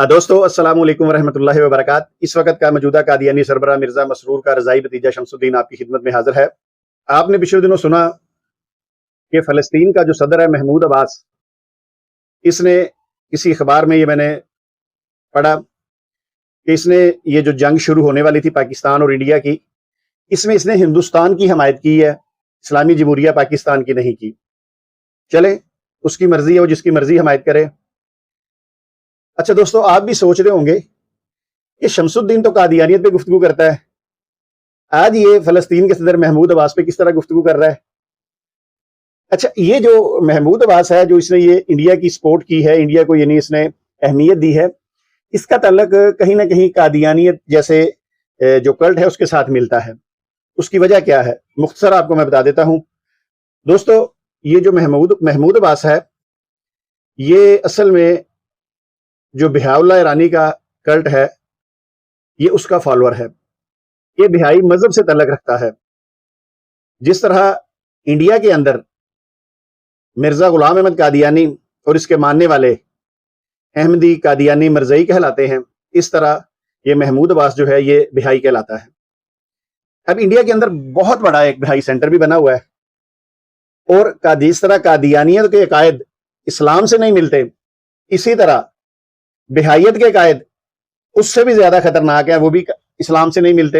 दोस्तों अस्सलाम वालेकुम रहमतुल्लाहि व बरकात। इस वक्त का मौजूदा कादियानी सरबराह मिर्जा मसरूर का रज़ाई भतीजा शमसुद्दीन आपकी खिदमत में हाजिर है। आपने पिछले दिनों सुना कि फ़लस्तीन का जो सदर है महमूद अब्बास, इसने किसी अखबार में ये मैंने पढ़ा कि इसने ये जो जंग शुरू होने वाली थी पाकिस्तान और इंडिया की, इसमें इसने हिंदुस्तान की हमायत की है, इस्लामी जमहूरिया पाकिस्तान की नहीं की। चले, उसकी मर्जी है, वो जिसकी मर्जी हमायत करे। अच्छा दोस्तों, आप भी सोच रहे होंगे कि शमसुद्दीन तो कादियानियत पे गुफ्तगू करता है, आज ये फ़लस्तीन के सदर महमूद अब्बास पे किस तरह गुफ्तगू कर रहा है। अच्छा, ये जो महमूद अब्बास है, जो इसने ये इंडिया की सपोर्ट की है, इंडिया को यानी इसने अहमियत दी है, इसका ताल्लुक कहीं ना कहीं कादियानियत जैसे जो कल्ट है उसके साथ मिलता है। उसकी वजह क्या है, मुख्तसर आपको मैं बता देता हूं। दोस्तों, ये जो महमूद अब्बास है, ये असल में जो बिहाउल्लाह ईरानी का कल्ट है, ये उसका फॉलोअर है। ये बिहाई मजहब से ताल्लुक रखता है। जिस तरह इंडिया के अंदर मिर्जा गुलाम अहमद कादियानी और इसके मानने वाले अहमदी कादियानी मरजई कहलाते हैं, इस तरह ये महमूद अब्बास जो है ये बिहाई कहलाता है। अब इंडिया के अंदर बहुत बड़ा एक बिहाई सेंटर भी बना हुआ है, और जिस तरह कादियानियत के अकायद इस्लाम से नहीं मिलते, इसी तरह बिहाइयत के अकायद उससे भी ज्यादा खतरनाक है, वो भी इस्लाम से नहीं मिलते।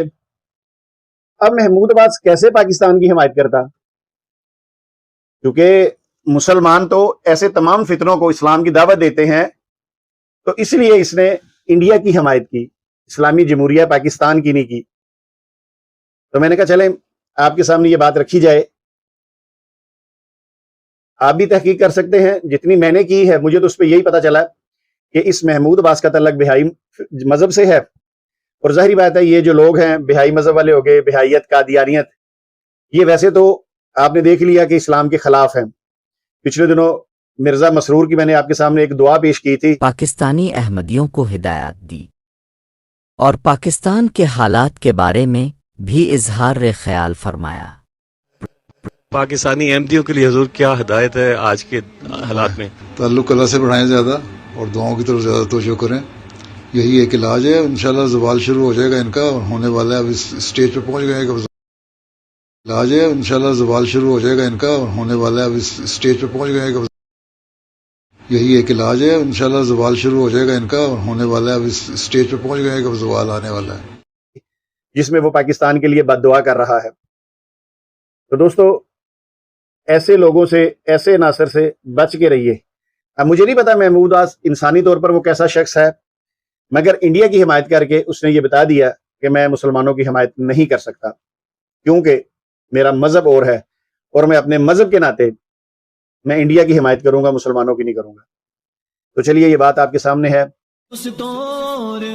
अब महमूद अब्बास कैसे पाकिस्तान की हिमायत करता, क्योंकि मुसलमान तो ऐसे तमाम फितरों को इस्लाम की दावत देते हैं, तो इसलिए इसने इंडिया की हिमायत की, इस्लामी जमहूरिया पाकिस्तान की नहीं की। तो मैंने कहा चले आपके सामने ये बात रखी जाए, आप भी तहकीक कर सकते हैं। जितनी मैंने की है, मुझे तो उस पर यही पता चला कि इस महमूद अब्बास का तल्लक बिहाई मजहब से है। और जाहिर बात है, ये जो लोग हैं बिहाई मजहब वाले हो गए, बिहाइयत कादियानियत, ये वैसे तो आपने देख लिया कि इस्लाम के खिलाफ हैं। पिछले दिनों मिर्जा मसरूर की मैंने आपके सामने एक दुआ पेश की थी, पाकिस्तानी अहमदियों को हिदायत दी और पाकिस्तान के हालात के बारे में भी इजहार ख्याल फरमाया। पाकिस्तानी अहमदियों के लिए हुजूर क्या हिदायत है आज के हालात में? ताल्लुक अल्लाह से बढ़ाएं ज़्यादा और दुआओं की तरफ ज़्यादा तवज्जो करें, यही एक इलाज है। इंशाल्लाह ज़वाल शुरू हो जाएगा इनका, और होने वाला है। अब इस स्टेज पे पहुंच गए हैं, इलाज है। इंशाल्लाह ज़वाल शुरू हो जाएगा इनका, और होने वाला है। अब इस स्टेज पे पहुंच गए हैं, यही एक इलाज है। इंशाल्लाह ज़वाल शुरू हो जाएगा इनका, और होने वाला है। अब इस स्टेज पे पहुंच गए हैं, अब ज़वाल आने वाला है, जिसमें वो पाकिस्तान के लिए बद्दुआ कर रहा है। तो दोस्तों, ऐसे लोगों से, ऐसे नासर से बच के रहिए। अब मुझे नहीं पता महमूद अब्बास इंसानी तौर पर वो कैसा शख्स है, मगर इंडिया की हिमायत करके उसने ये बता दिया कि मैं मुसलमानों की हिमायत नहीं कर सकता, क्योंकि मेरा मजहब और है, और मैं अपने मजहब के नाते मैं इंडिया की हिमायत करूंगा, मुसलमानों की नहीं करूंगा। तो चलिए, ये बात आपके सामने है।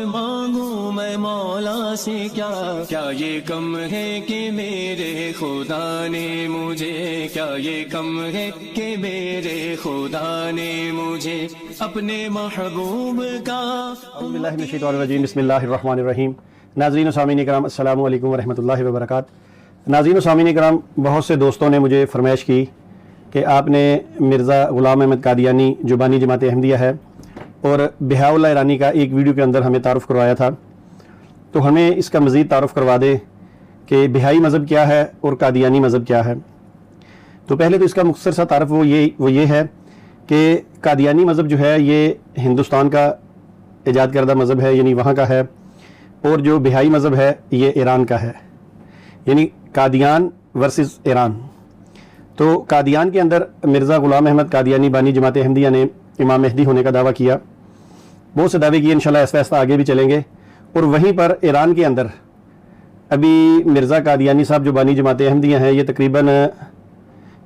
मांगू मैं मौला से क्या क्या ये कम है कि मेरे खुदा ने मुझे, क्या ये कम है कि मेरे खुदा ने मुझे अपने महबूब का। बिस्मिल्लाहिर्रहमानिर्रहीम। नाज़रीन व सामीन इकराम, अस्सलामु अलैकुम व रहमतुल्लाहि व बरकातुहू। नाज़रीन व सामीन इकराम, बहुत से दोस्तों ने मुझे फरमाइश की कि आपने मिर्ज़ा ग़ुलाम अहमद कादियानी जो बानी जमात अहमदिया है और बिहाउल्लाह ईरानी का एक वीडियो के अंदर हमें तारुफ़ करवाया था, तो हमें इसका मज़ीद तारुफ़ करवा दे कि बिहाई मज़हब क्या है और कादियानी मज़हब क्या है। तो पहले तो इसका मुख्तसर सा तारुफ़ वो ये है कि कादियानी मज़हब जो है ये हिंदुस्तान का ईजाद करदा मज़हब है, यानी वहाँ का है, और जो बिहाई मज़हब है ये ईरान का है, यानी कादियान वर्सेस ईरान। तो कादियान के अंदर मिर्ज़ा ग़ुलाम अहमद कादियानी बानी जमात अहमदिया ने इमाम मेहदी होने का दावा किया, बहुत से दावे किए, इंशाल्लाह ऐसा ऐसा आगे भी चलेंगे। और वहीं पर ईरान के अंदर अभी मिर्ज़ा कादियानी साहब जो बानी जमात अहमदिया हैं, ये तकरीबन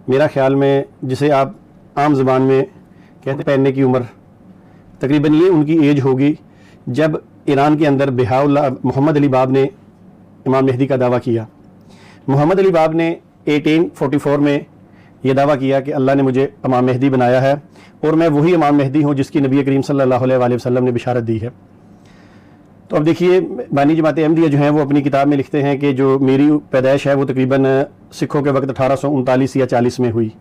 मेरा ख़्याल में, जिसे आप आम ज़बान में कहते पहनने की उम्र, तकरीबन ये उनकी एज होगी जब ईरान के अंदर बिहाउल्लाह मोहम्मद अली बाब ने इमाम मेहदी का दावा किया। मोहम्मद अली बाब ने 1844 में ये दावा किया कि अल्लाह ने मुझे इमाम मेहदी बनाया है और मैं वही इमाम मेहदी हूँ जिसकी नबी करीम सल्लल्लाहु अलैहि वसल्लम ने बिशारत दी है। तो अब देखिए, बानी जमात अहमदिया जो हैं वो अपनी किताब में लिखते हैं कि जो मेरी पैदाइश है वो तकरीबन सिखों के वक्त 1839 या 40 में हुई।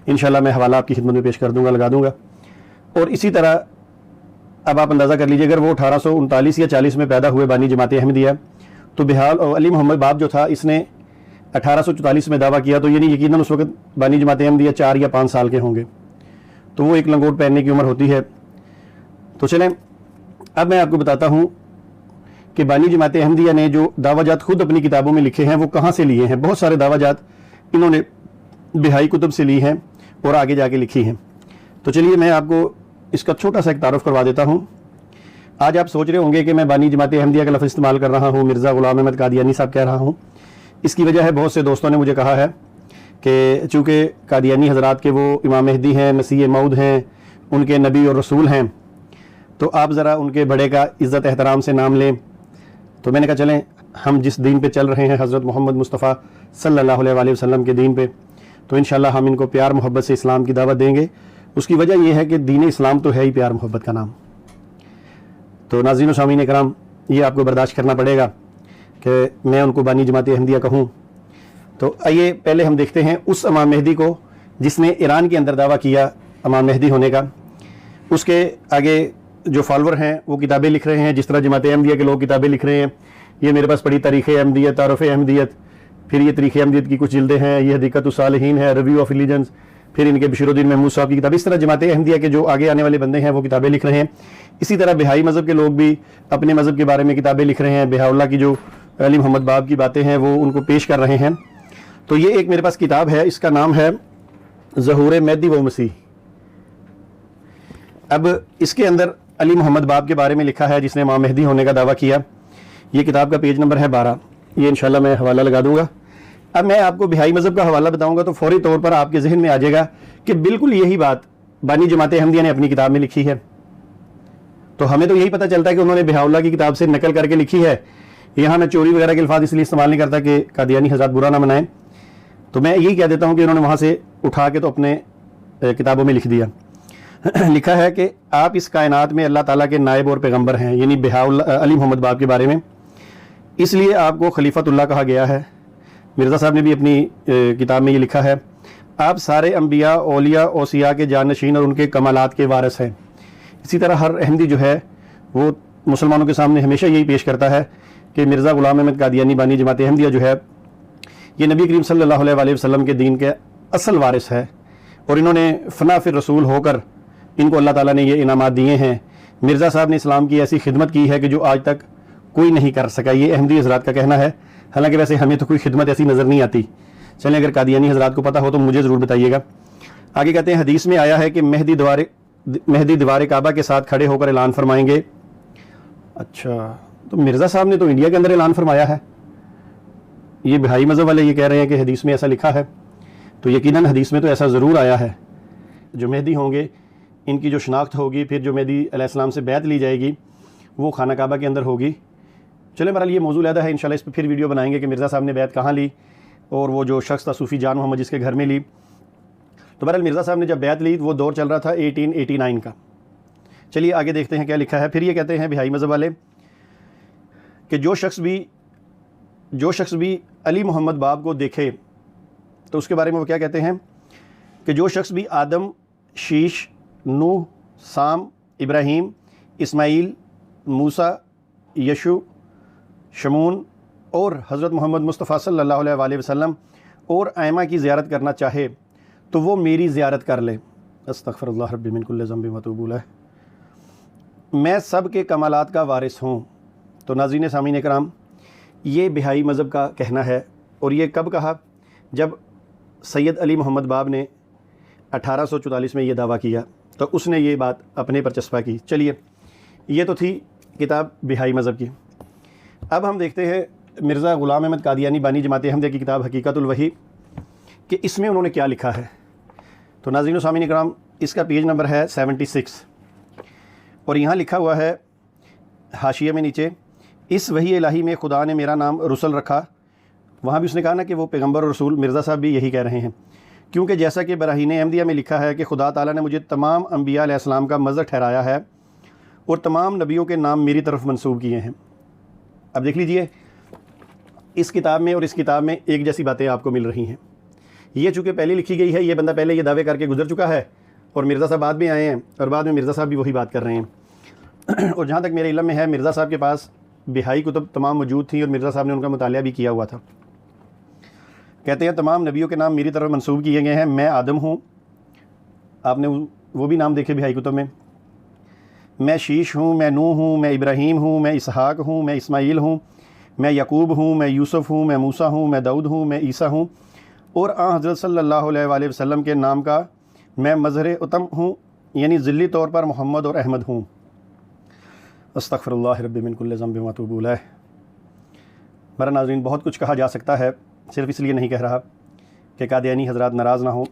इंशाल्लाह मैं हवाला आपकी खिदमत में पेश कर दूँगा, लगा दूँगा। और इसी तरह अब आप अंदाज़ा कर लीजिए, अगर वो 1839 या 40 में पैदा हुए बानी जमात अहमदिया, तो बिहाल अली मोहम्मद बाब जो था इसने 1844 में दावा किया, तो यानी यकीनन उस वक्त बानी जमात अहमदिया 4 या 5 साल के होंगे, तो वो एक लंगोट पहनने की उम्र होती है। तो चलें अब मैं आपको बताता हूँ कि बानी जमात अहमदिया ने जो दावाजात खुद अपनी किताबों में लिखे हैं वो कहाँ से लिए हैं। बहुत सारे दावाजात इन्होंने बिहाई कुतुब से ली हैं और आगे जाके लिखी हैं। तो चलिए मैं आपको इसका छोटा सा एक तारुफ करवा देता हूँ। आज आप सोच रहे होंगे कि मैं बानी जमात अहमदिया का लफ्ज़ इस्तेमाल कर रहा हूँ, मिर्ज़ा ग़ुलाम अहमद कादियानी साहब कह रहा हूँ। इसकी वजह है, बहुत से दोस्तों ने मुझे कहा है कि चूँकि कादियानी हज़रात के वो इमाम मेहदी हैं, मसीह मऊद हैं, उनके नबी और रसूल हैं, तो आप ज़रा उनके बड़े का इज़्ज़त एहतराम से नाम लें। तो मैंने कहा चलें हम जिस दीन पे चल रहे हैं, हज़रत मोहम्मद मुस्तफ़ा सल्लल्लाहु अलैहि वसल्लम के दीन पे, तो इंशाअल्लाह हम इनको प्यार मोहब्बत से इस्लाम की दावत देंगे। उसकी वजह यह है कि दीन इस्लाम तो है ही प्यार मोहब्बत का नाम। तो नाज़रीन व सामीन इकराम, ये आपको बर्दाश्त करना पड़ेगा कि मैं उनको बानी जमात अहमदिया कहूँ। तो आइए पहले हम देखते हैं उस इमाम मेहदी को जिसने ईरान के अंदर दावा किया इमाम मेहदी होने का। उसके आगे जो फॉलोअर हैं वो किताबें लिख रहे हैं, जिस तरह जमात अहमदिया के लोग किताबें लिख रहे हैं। ये मेरे पास पड़ी तारीख़ अहमदियत, तारुफ़ अहमदियत, फिर ये तारीख़ अहमदियत की कुछ जिल्दें हैं, ये हदीक़तुस सालिहीन है, रिव्यू ऑफ रिलीजन्स, फिर इनके बशीरुद्दीन महमूद साहब की किताब। इस तरह जमात अहमदिया के जो आगे आने वाले बंदे हैं वो किताबें लिख रहे हैं। इसी तरह बिहाई मज़हब के लोग भी अपने मज़हब के बारे में किताबें लिख रहे हैं। बिहाउल्लाह की जो अली मोहम्मद बाब की बातें हैं वो उनको पेश कर रहे हैं। तो ये एक मेरे पास किताब है, इसका नाम है ज़हूर मेहदी व मसीह। अब इसके अंदर अली मोहम्मद बाब के बारे में लिखा है जिसने इमाम मेहदी होने का दावा किया। ये किताब का पेज नंबर है 12। ये इंशाल्लाह मैं हवाला लगा दूंगा। अब मैं आपको बिहाई मज़हब का हवाला बताऊंगा तो फौरी तौर पर आपके जहन में आ जाएगा कि बिल्कुल यही बात बानी जमात अहमदिया ने अपनी किताब में लिखी है। तो हमें तो यही पता चलता है कि उन्होंने बिहाउल्लाह की किताब से नकल करके लिखी है। यहाँ मैं चोरी वगैरह के अल्फाज इसलिए इस्तेमाल नहीं करता कि कादियानी हज़रात बुरा ना मनाएं, तो मैं यही कह देता हूँ कि उन्होंने वहाँ से उठा के तो अपने किताबों में लिख दिया। लिखा है कि आप इस कायनात में अल्लाह ताला के नायब और पैगंबर हैं, यानी बिहाउल्लाह अली मोहम्मद बाब के बारे में, इसलिए आपको खलीफतुल्लाह कहा गया है। मिर्ज़ा साहब ने भी अपनी किताब में ये लिखा है, आप सारे अम्बिया औलिया औसिया के जानशीन और उनके कमालात के वारिस हैं। इसी तरह हर अहमदी जो है वो मुसलमानों के सामने हमेशा यही पेश करता है कि मिर्ज़ा ग़ुलाम अहमद कादियानी बानी जमात अहमदिया जो है ये नबी करीम सल्लल्लाहु अलैहि वसल्लम के दीन के असल वारिस है, और इन्होंने फ़ना फिर रसूल होकर इनको अल्लाह ताला ने ये इनामात दिए हैं। मिर्ज़ा साहब ने इस्लाम की ऐसी खिदमत की है कि जो आज तक कोई नहीं कर सका। ये अहमदी हज़रात का कहना है, हालांकि वैसे हमें तो कोई खिदमत ऐसी नज़र नहीं आती। चलें अगर कादियानी हज़रात को पता हो तो मुझे ज़रूर बताइएगा। आगे कहते हैं हदीस में आया है कि मेहदी दीवार काबा के साथ खड़े होकर ऐलान फरमाएंगे। अच्छा, तो मिर्ज़ा साहब ने तो इंडिया के अंदर ऐलान फरमाया है, ये बिहाई मज़हब वाले ये कह रहे हैं कि हदीस में ऐसा लिखा है। तो यकीनन हदीस में तो ऐसा ज़रूर आया है। जो मेहदी होंगे इनकी जो शनाख्त होगी, फिर जो मेहदी अलैहिस्सलाम से बैत ली जाएगी वो खाना काबा के अंदर होगी। चले बहरहाल ये मौजूद लहदा है, इंशाल्लाह इस पर फिर वीडियो बनाएंगे कि मिर्ज़ा साहब ने बैत कहाँ ली और वो जो शख्स था सूफ़ी जान मोहम्मद जिसके घर में ली। तो बहरहाल मिर्ज़ा साहब ने जब बैत ली वो दौर चल रहा था 1889 का। चलिए आगे देखते हैं क्या लिखा है। फिर ये कहते हैं बिहाई मज़हब वाले कि जो शख्स भी अली मोहम्मद बाब को देखे, तो उसके बारे में वो क्या कहते हैं कि जो शख्स भी आदम, शीश, नूह, साम, इब्राहीम, इस्माइल, मूसा, यशु, शमून और हज़रत मोहम्मद मुस्तफ़ा सल्लल्लाहु अलैहि वसल्लम और आयमा की ज़ियारत करना चाहे तो वो मेरी ज़ियारत कर ले। अस्तग़फ़िरुल्लाह रब्बी मिन कुल्लि ज़ंबिन व अतूबु इलैह। मैं सब के कमालात का वारिस हूँ। तो नाज़रीन सामीन इकराम, ये बिहाई मज़हब का कहना है। और ये कब कहा? जब सैयद अली मोहम्मद बाब ने 1844 में ये दावा किया तो उसने ये बात अपने पर चस्पा की। चलिए, ये तो थी किताब बिहाई मज़हब की। अब हम देखते हैं मिर्ज़ा ग़ुलाम अहमद कादियानी बानी जमात अहमदिया की किताब हकीकतुल वही कि इसमें उन्होंने क्या लिखा है। तो नाज़रीन सामीन इकराम, इसका पेज नंबर है 76 और यहाँ लिखा हुआ है हाशिये में नीचे, इस वही इलाही में खुदा ने मेरा नाम रसूल रखा। वहाँ भी उसने कहा ना कि वो पैगंबर और रसूल। मिर्ज़ा साहब भी यही कह रहे हैं, क्योंकि जैसा कि बराहीन अहमदिया में लिखा है कि खुदा ताला ने मुझे तमाम अम्बिया अलैहिस्सलाम का मज़हर ठहराया है और तमाम नबियों के नाम मेरी तरफ मंसूब किए हैं। अब देख लीजिए, इस किताब में और इस किताब में एक जैसी बातें आपको मिल रही हैं। ये चूँकि पहले लिखी गई है, ये बंदा पहले ये दावे करके गुजर चुका है और मिर्ज़ा साहब बाद में आए हैं और बाद में मिर्ज़ा साहब भी वही बात कर रहे हैं। और जहाँ तक मेरे इल्म में है, मिर्ज़ा साहब के पास बिहाई कुतुब तमाम मौजूद थी और मिर्ज़ा साहब ने उनका मुतालिया भी किया हुआ था। कहते हैं तमाम नबियों के नाम मेरी तरफ मंसूब किए गए हैं, मैं आदम हूँ, आपने वो भी नाम देखे बिहाई कुतुब में। मैं शीश हूँ, मैं नूह हूँ, मैं इब्राहीम हूँ, मैं इसहाक हूँ, मैं इस्माइल हूँ, मैं यकूब हूँ, मैं यूसुफ़ हूँ, मैं मूसा हूँ, मैं दाऊद हूँ, मैं ईसा हूँ, और हज़रत सल्लल्लाहु अलैहि वसल्लम के नाम का मैं मज़हर उतम हूँ, यानी ज़िल्ली तौर पर मोहम्मद और अहमद हूँ। अस्तग़फ़िरुल्लाह रब्बी मिन कुल्लि ज़ंबिन व अतूबु इलैह। मेरा नाज़रीन, बहुत कुछ कहा जा सकता है, सिर्फ़ इसलिए नहीं कह रहा कि कादियानी हज़रात नाराज़ ना हो।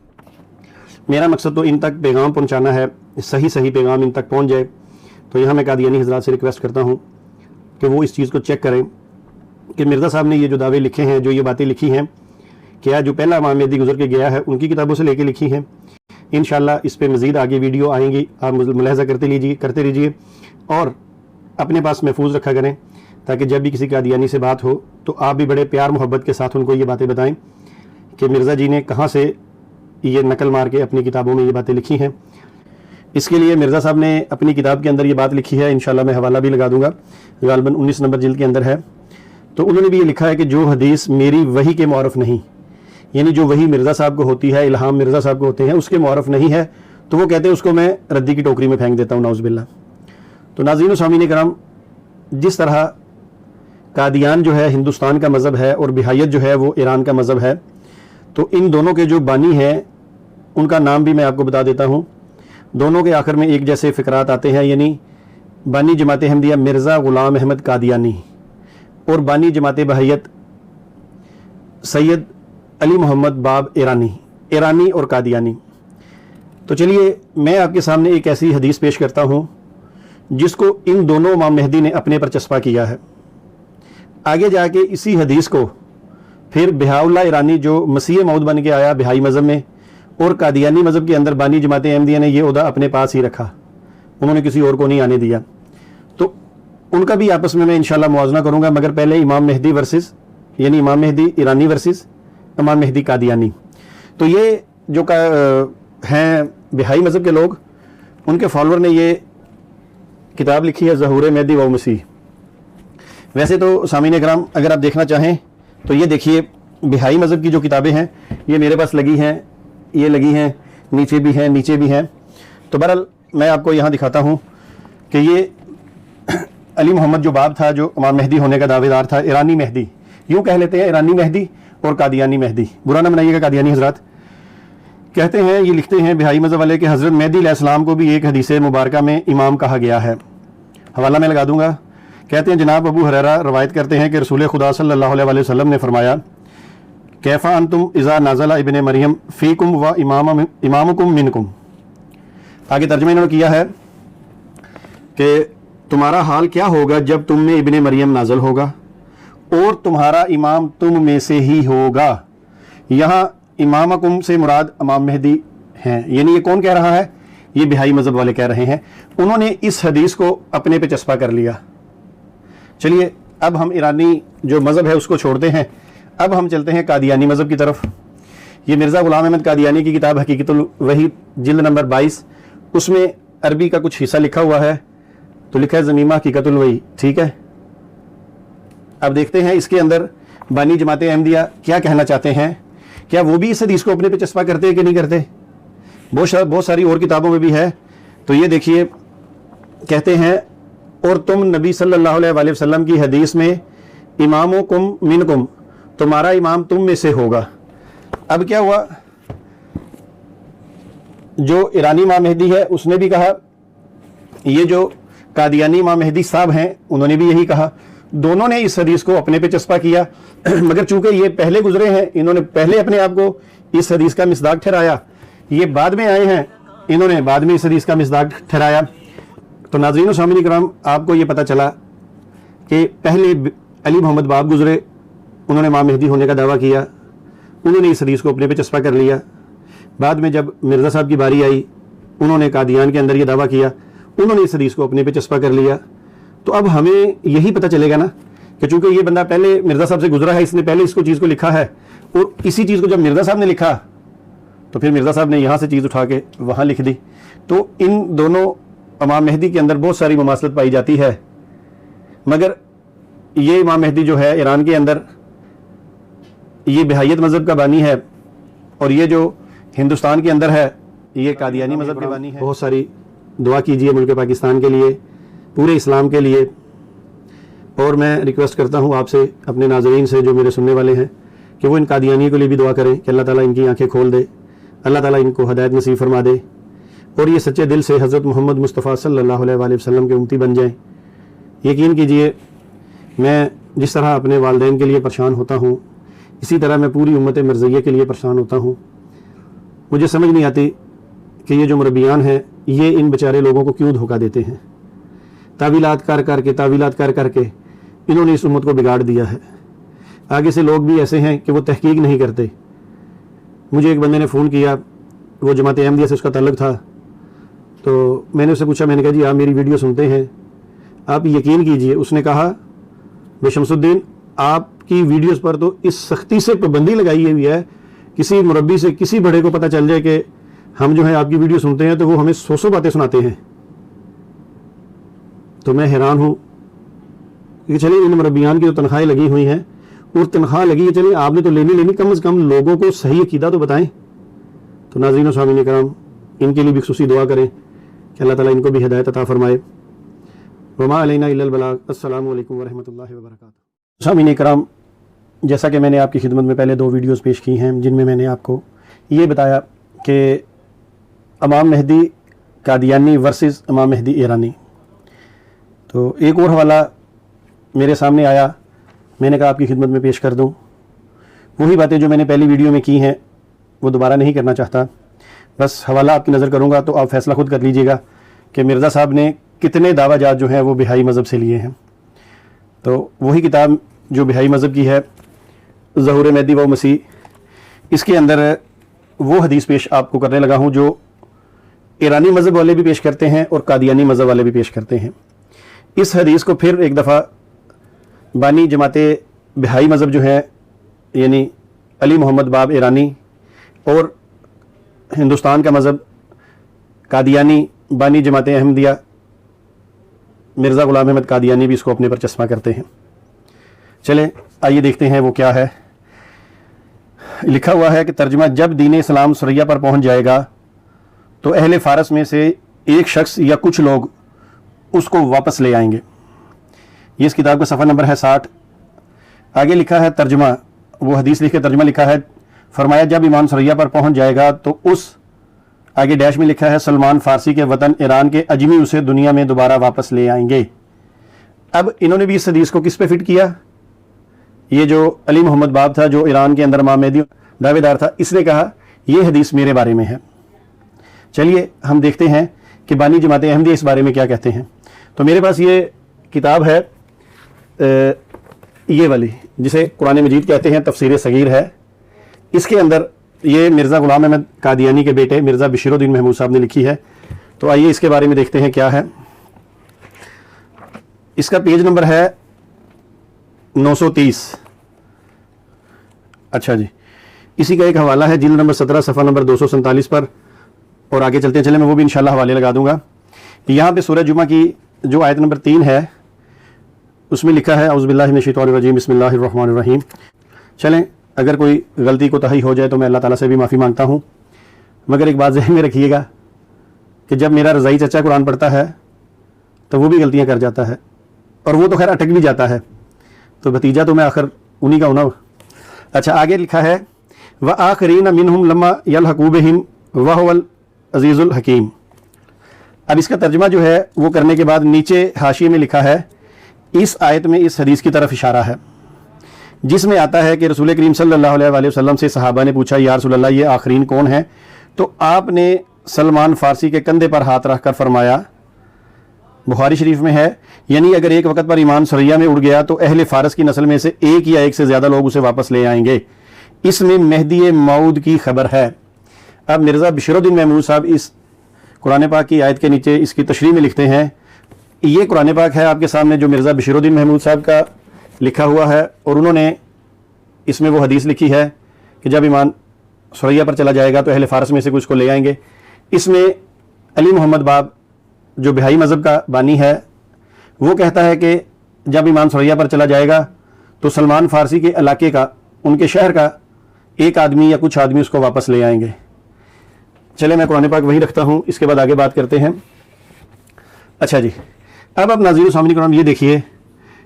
मेरा मकसद तो इन तक पैगाम पहुँचाना है, सही पैगाम इन तक पहुँच जाए। तो यहाँ मैं कादियानी हज़रात से रिक्वेस्ट करता हूँ कि वो इस चीज़ को चेक करें कि मिर्ज़ा साहब ने ये जो दावे लिखे हैं, जो ये बातें लिखी हैं, क्या जो पहला इमाम मेहदी गुज़र के गया है उनकी किताबों से लेके लिखी हैं। इंशाअल्लाह इस पर मज़ीद आगे वीडियो आएंगी, आप मुलाहज़ा करते रहिए और अपने पास महफूज रखा करें, ताकि जब भी किसी कादियानी से बात हो तो आप भी बड़े प्यार मोहब्बत के साथ उनको ये बातें बताएं कि मिर्ज़ा जी ने कहाँ से ये नकल मार के अपनी किताबों में ये बातें लिखी हैं। इसके लिए मिर्ज़ा साहब ने अपनी किताब के अंदर ये बात लिखी है, इंशाअल्लाह मैं हवाला भी लगा दूंगा, गालबन 19 नंबर जिल्द के अंदर है। तो उन्होंने भी ये लिखा है कि जो हदीस मेरी वही के मुआरफ नहीं, यानी जो वही मिर्ज़ा साहब को होती है, इल्हाम मिर्ज़ा साहब को होते हैं, उसके मुआरफ नहीं है, तो वो कहते हैं उसको मैं रद्दी की टोकरी में फेंक देता हूँ, नाउज़ुबिल्लाह। तो नाज़रीन सामीन कराम, जिस तरह कादियान जो है हिंदुस्तान का मज़हब है और बिहायत जो है वो ईरान का मज़हब है, तो इन दोनों के जो बानी हैं उनका नाम भी मैं आपको बता देता हूँ। दोनों के आखिर में एक जैसे फ़िक्रात आते हैं, यानी बानी जमात अहमदिया मिर्ज़ा ग़ुलाम अहमद कादियानी और बानी जमात बहैयत सैयद अली मोहम्मद बाब ईरानी और कादियानी। तो चलिए मैं आपके सामने एक ऐसी हदीस पेश करता हूँ जिसको इन दोनों इमाम मेहदी ने अपने पर चस्पा किया है। आगे जाके इसी हदीस को फिर बिहाउल्लाह ईरानी जो मसीह मौद बन के आया बिहाई मज़हब में, और कादियानी मज़हब के अंदर बानी जमात अहमदिया ने ये ओहदा अपने पास ही रखा, उन्होंने किसी और को नहीं आने दिया। तो उनका भी आपस में मैं इंशाल्लाह मुआवजा करूँगा, मगर पहले इमाम मेहदी वर्सेस, यानी इमाम मेहदी ईरानी वर्सेस इमाम मेहदी कादियानी। तो ये जो हैं बिहाई मज़हब के लोग, उनके फॉलोअर ने ये किताब लिखी है ज़हूर मेहदी व मसीह। वैसे तो सामीन कराम अगर आप देखना चाहें तो ये देखिए बिहाई मज़हब की जो किताबें हैं ये मेरे पास लगी हैं, ये लगी हैं, नीचे भी हैं। तो बहरहाल मैं आपको यहाँ दिखाता हूँ कि ये अली मोहम्मद जो बाब था, जो इमाम मेहदी होने का दावेदार था, ईरानी मेहदी, यूँ कह लेते हैं ईरानी मेहदी और कादियानी मेहदी, बुरा ना बनाइएगा कादियानी हज़रात। कहते हैं, ये लिखते हैं बिहाई मज़हब वाले कि हज़रत मेहदी अलैहिस्सलाम को भी एक हदीस मुबारका में इमाम कहा गया है, हवाला मैं लगा दूंगा। कहते हैं जनाब अबू हुरैरा रवायत करते हैं कि रसूल खुदा सल्लल्लाहु अलैहि वसल्लम ने फरमाया, कैफ़ा अंतुम इज़ा नाज़ला इब्ने मरियम फ़ीकुम व इमामुकुम मिनकुम। आगे तर्जुमा इन्होंने किया है कि तुम्हारा हाल क्या होगा जब तुम में इब्ने मरियम नाज़ल होगा और तुम्हारा इमाम तुम में से ही होगा। यहाँ इमामकुम से मुराद इमाम मेहदी हैं, यानी ये कौन कह रहा है? ये बिहाई मज़हब वाले कह रहे हैं। उन्होंने इस हदीस को अपने पे चस्पा कर लिया। चलिए अब हम ईरानी जो मज़हब है उसको छोड़ते हैं, अब हम चलते हैं कादियानी मज़हब की तरफ। ये मिर्ज़ा ग़ुलाम अहमद कादियानी की किताब हकीकतुल वही जिल्द नंबर 22, उसमें अरबी का कुछ हिस्सा लिखा हुआ है, तो लिखा है ज़मीमा हकीकतुल वही, ठीक है। अब देखते हैं इसके अंदर बानी जमात अहमदिया क्या कहना चाहते हैं, क्या वो भी इस हदीस को अपने पे चस्पा करते हैं कि नहीं करते? बहुत सारी और किताबों में भी है। तो ये देखिए कहते हैं, और तुम नबी सल्लल्लाहु अलैहि वसल्लम की हदीस में इमामुकुम मिनकुम, तुम्हारा इमाम तुम में से होगा। अब क्या हुआ, जो ईरानी इमाम मेहदी है उसने भी कहा, ये जो कादियानी इमाम मेहदी साहब हैं उन्होंने भी यही कहा, दोनों ने इस हदीस को अपने पे चस्पा किया। मगर चूंकि ये पहले गुजरे हैं, इन्होंने पहले अपने आप को इस हदीस का मिसदाक ठहराया, ये बाद में आए हैं, इन्होंने बाद में इस हदीस का मिसदाक ठहराया। तो नाज़रीन सामीन कराम, आपको ये पता चला कि पहले अली मोहम्मद बाब गुजरे, उन्होंने इमाम मेहदी होने का दावा किया, उन्होंने इस हदीस को अपने पे चस्पा कर लिया। बाद में जब मिर्ज़ा साहब की बारी आई, उन्होंने कादियान के अंदर ये दावा किया, उन्होंने इस हदीस को अपने पे चस्पा कर लिया। तो अब हमें यही पता चलेगा ना कि चूंकि ये बंदा पहले मिर्ज़ा साहब से गुजरा है, इसने पहले इसको चीज़ को लिखा है, और इसी चीज़ को जब मिर्ज़ा साहब ने लिखा तो फिर मिर्ज़ा साहब ने यहाँ से चीज़ उठा के वहाँ लिख दी। तो इन दोनों इमाम मेहदी के अंदर बहुत सारी मुमासलत पाई जाती है, मगर ये इमाम मेहदी जो है ईरान के अंदर ये बहायत मज़हब का बानी है, और ये जो हिंदुस्तान के अंदर है ये कादियानी मज़हब के बानी है। बहुत सारी दुआ कीजिए मुल्क पाकिस्तान के लिए, पूरे इस्लाम के लिए। और मैं रिक्वेस्ट करता हूँ आपसे, अपने नाज़रीन से जो मेरे सुनने वाले हैं, कि वो इन कादियानियों के लिए भी दुआ करें कि अल्लाह ताला इनकी आंखें खोल दे, अल्लाह ताला इनको हदायत नसीब फरमा दे, और ये सच्चे दिल से हज़रत मोहम्मद मुस्तफ़ा सल्लल्लाहु अलैहि वसल्लम के उम्मती बन जाएं। यकीन कीजिए, मैं जिस तरह अपने वालिदैन के लिए परेशान होता हूँ, इसी तरह मैं पूरी उम्मत मरज़िया के लिए परेशान होता हूँ। मुझे समझ नहीं आती कि ये जो मुरब्बियान हैं, ये इन बेचारे लोगों को क्यों धोखा देते हैं। तावीलात कर करके इन्होंने इस उम्मत को बिगाड़ दिया है। आगे से लोग भी ऐसे हैं कि वो तहकीक नहीं करते। मुझे एक बंदे ने फ़ोन किया, वो जमात अहमदिया से उसका ताल्लुक़ था, तो मैंने उससे पूछा, मैंने कहा जी आप मेरी वीडियो सुनते हैं? आप यकीन कीजिए, उसने कहा भाई शमसुद्दीन, आपकी वीडियोस पर तो इस सख्ती से पाबंदी लगाई हुई है, किसी मुरब्बी से, किसी बड़े को पता चल जाए कि हम जो है आपकी वीडियो सुनते हैं, तो वो हमें 100 बातें सुनाते हैं। तो मैं हैरान हूँ कि चलिए इन मुरब्बियान की तो तनख्वाहें लगी हुई हैं, और तनख्वाह लगी है, चलिए आपने तो लेनी, कम से कम लोगों को सही अकीदा तो बताएं। तो नाज़रीन व सामीन कराम, इनके लिए भी खुसूसी दुआ करें कि अल्लाह ताला इनको भी हिदायत अता फरमाए। वमा अलैना इल्लल बलाग। अस्सलामु अलैकुम व रहमतुल्लाहि व बरकातुहू। सामीन कराम, जैसा कि मैंने आपकी खिदमत में पहले 2 वीडियोज़ पेश की हैं, जिनमें मैंने आपको ये बताया कि इमाम मेहदी कादियानी वर्सेस इमाम मेहदी ईरानी। तो एक और हवाला मेरे सामने आया, मैंने कहा आपकी खिदमत में पेश कर दूं। वही बातें जो मैंने पहली वीडियो में की हैं वो दोबारा नहीं करना चाहता, बस हवाला आपकी नज़र करूंगा, तो आप फैसला खुद कर लीजिएगा कि मिर्ज़ा साहब ने कितने दावाजात जो हैं वो बिहाई मज़हब से लिए हैं। तो वही किताब जो बिहाई मज़हब की है, ज़हूर मेहदी व मसीह, इसके अंदर वो हदीस पेश आपको करने लगा हूँ जो ईरानी मज़हब वाले भी पेश करते हैं और कादियानी मज़हब वाले भी पेश करते हैं। इस हदीस को फिर एक दफ़ा बानी जमाते बिहाई मज़हब जो है, यानी अली मोहम्मद बाब ईरानी, और हिंदुस्तान का मज़हब कादियानी बानी जमाते अहमदिया मिर्ज़ा ग़ुलाम अहमद कादियानी भी इसको अपने पर चश्मा करते हैं। चले आइए देखते हैं वो क्या है। लिखा हुआ है कि तर्जुमा, जब दीन इस्लाम सुरैया पर पहुंच जाएगा तो अहले फ़ारस में से एक शख्स या कुछ लोग उसको वापस ले आएंगे। ये इस किताब का सफ़ा नंबर है 60। आगे लिखा है तर्जुमा, वो हदीस लिख के तर्जुमा लिखा है, फरमाया जब ईमान सुरैया पर पहुंच जाएगा तो उस, आगे डैश में लिखा है, सलमान फ़ारसी के वतन ईरान के अजमी उसे दुनिया में दोबारा वापस ले आएंगे। अब इन्होंने भी इस हदीस को किस पे फिट किया? ये जो अली मोहम्मद बाब था, जो ईरान के अंदर इमाम मेहदी दावेदार था, इसने कहा ये हदीस मेरे बारे में है। चलिए हम देखते हैं कि बानी जमात अहमदिया इस बारे में क्या कहते हैं। तो मेरे पास ये किताब है, ये वाली, जिसे कुरान मजीद कहते हैं, तफसीर सगीर है। इसके अंदर ये मिर्ज़ा ग़ुलाम अहमद कादियानी के बेटे मिर्ज़ा बशीरुद्दीन महमूद साहब ने लिखी है। तो आइए इसके बारे में देखते हैं क्या है। इसका पेज नंबर है 930। अच्छा जी, इसी का एक हवाला है, जिल्द नंबर 17 सफ़ा नंबर 247 पर, और आगे चलते चले मैं वो भी इंशाल्लाह हवाले लगा दूंगा। यहाँ पे सूरह जुमा की जो आयत नंबर 3 है, उसमें लिखा है, औज़ु बिल्लाहि मिनश शैतानिर रजीम, बिस्मिल्लाहिर रहमानिर रहीम। चलें, अगर कोई गलती कोताही हो जाए तो मैं अल्लाह ताला से भी माफ़ी मांगता हूँ, मगर एक बात ज़हन में रखिएगा कि जब मेरा रज़ाई चचा कुरान पढ़ता है तो वो भी गलतियाँ कर जाता है, और वो तो खैर अटक भी जाता है, तो भतीजा तो मैं आखिर उन्हीं का हूँ ना। अच्छा, आगे लिखा है, व आखरीन मिनहुम लम्मा यलहकू बिहिम व हुवल अज़ीज़ुल हकीम। अब इसका तर्जुमा जो है वो करने के बाद नीचे हाशिए में लिखा है, इस आयत में इस हदीस की तरफ इशारा है जिसमें आता है कि रसूल करीम सल्लल्लाहु अलैहि वसल्लम से सहाबा ने पूछा, या रसूल अल्लाह, ये आखरीन कौन है? तो आपने सलमान फ़ारसी के कंधे पर हाथ रख कर फरमाया, बुखारी शरीफ में है, यानी अगर एक वक्त पर ईमान सुरैया में उड़ गया तो अहले फ़ारस की नस्ल में से एक या एक से ज़्यादा लोग उसे वापस ले आएंगे। इसमें मेहदी मऊद की खबर है। अब मिर्ज़ा बशीरुद्दीन महमूद साहब इस कुरान पाक की आयत के नीचे इसकी तशरीह में लिखते हैं, ये कुरान पाक है आपके सामने जो मिर्ज़ा बशीरुद्दीन महमूद साहब का लिखा हुआ है, और उन्होंने इसमें वो हदीस लिखी है कि जब ईमान सुरैया पर चला जाएगा तो अहले फ़ारस में से कुछ को ले आएंगे। इसमें अली मोहम्मद बाब जो बिहाई मज़हब का बानी है, वो कहता है कि जब ईमान सुरैया पर चला जाएगा तो सलमान फ़ारसी के इलाके का, उनके शहर का एक आदमी या कुछ आदमी उसको वापस ले आएंगे। चले, मैं कुरान पाक वहीं रखता हूँ, इसके बाद आगे बात करते हैं। अच्छा जी, अब आप नाज़रीन सामने कुरान ये देखिए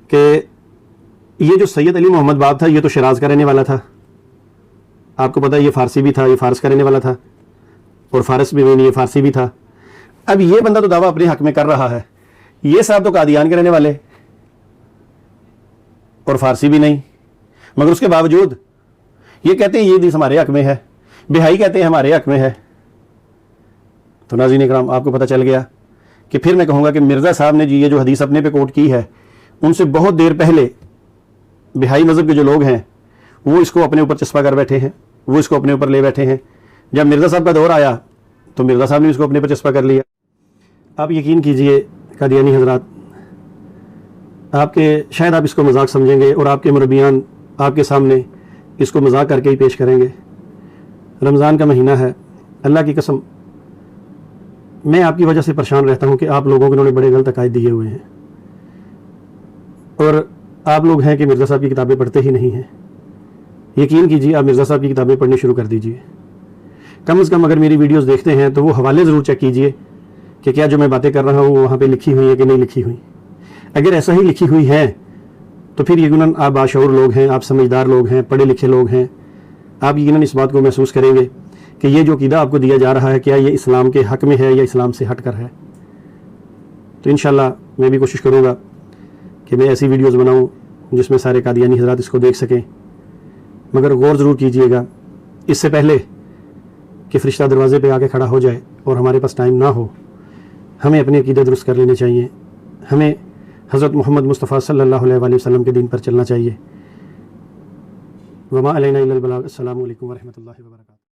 कि ये जो सैयद अली मोहम्मद बाब था, ये तो शिराज का रहने वाला था। आपको पता है ये फ़ारसी भी था, ये फ़ारस का रहने वाला था, और फ़ारस भी नहीं, ये फ़ारसी भी था। अब ये बंदा तो दावा अपने हक में कर रहा है, ये साहब तो कादियान के रहने वाले और फ़ारसी भी नहीं, मगर उसके बावजूद ये कहते हैं ये हदीस हमारे हक में है, बिहाई कहते हैं हमारे हक में है। तो नाज़रीन इकराम, आपको पता चल गया कि फिर मैं कहूँगा कि मिर्ज़ा साहब ने जी ये जो हदीस अपने पे कोट की है, उनसे बहुत देर पहले बिहाई मज़हब के जो लोग हैं वो इसको अपने ऊपर चस्पा कर बैठे हैं, वो इसको अपने ऊपर ले बैठे हैं। जब मिर्ज़ा साहब का दौर आया तो मिर्ज़ा साहब ने इसको अपने ऊपर चस्पा कर लिया। आप यकीन कीजिए कादियानी हज़रात, आपके शायद आप इसको मजाक समझेंगे और आपके मुरब्बियान आपके सामने इसको मजाक करके ही पेश करेंगे। रमज़ान का महीना है, अल्लाह की कसम मैं आपकी वजह से परेशान रहता हूँ कि आप लोगों को इन्होंने बड़े गलत अकायद दिए हुए हैं, और आप लोग हैं कि मिर्ज़ा साहब की किताबें पढ़ते ही नहीं हैं। यकीन कीजिए, आप मिर्ज़ा साहब की किताबें पढ़नी शुरू कर दीजिए। कम से कम अगर मेरी वीडियोस देखते हैं तो वो हवाले ज़रूर चेक कीजिए कि क्या जो मैं बातें कर रहा हूँ वहाँ पे लिखी हुई है कि नहीं लिखी हुई। अगर ऐसा ही लिखी हुई है तो फिर यकीनन आप बाशऊर लोग हैं, आप समझदार लोग हैं, पढ़े लिखे लोग हैं, आप यकीनन इस बात को महसूस करेंगे कि ये जो क़ीदा आपको दिया जा रहा है क्या ये इस्लाम के हक़ में है या इस्लाम से हट कर है। तो इंशाअल्लाह मैं भी कोशिश करूँगा कि मैं ऐसी वीडियोज़ बनाऊँ जिसमें सारे कादियानी हज़रात इसको देख सकें, मगर गौर ज़रूर कीजिएगा इससे पहले कि फ़रिश्ता दरवाज़े पे आके खड़ा हो जाए और हमारे पास टाइम ना हो। हमें अपने अक़ीदे दुरुस्त कर लेने चाहिए, हमें हज़रत मोहम्मद मुस्तफ़ा सल्लल्लाहु अलैहि वसल्लम के दीन पर चलना चाहिए। वमा अलैना इल्लल बलाग। अस्सलामु अलैकुम व रहमतुल्लाहि व बरकातुहू।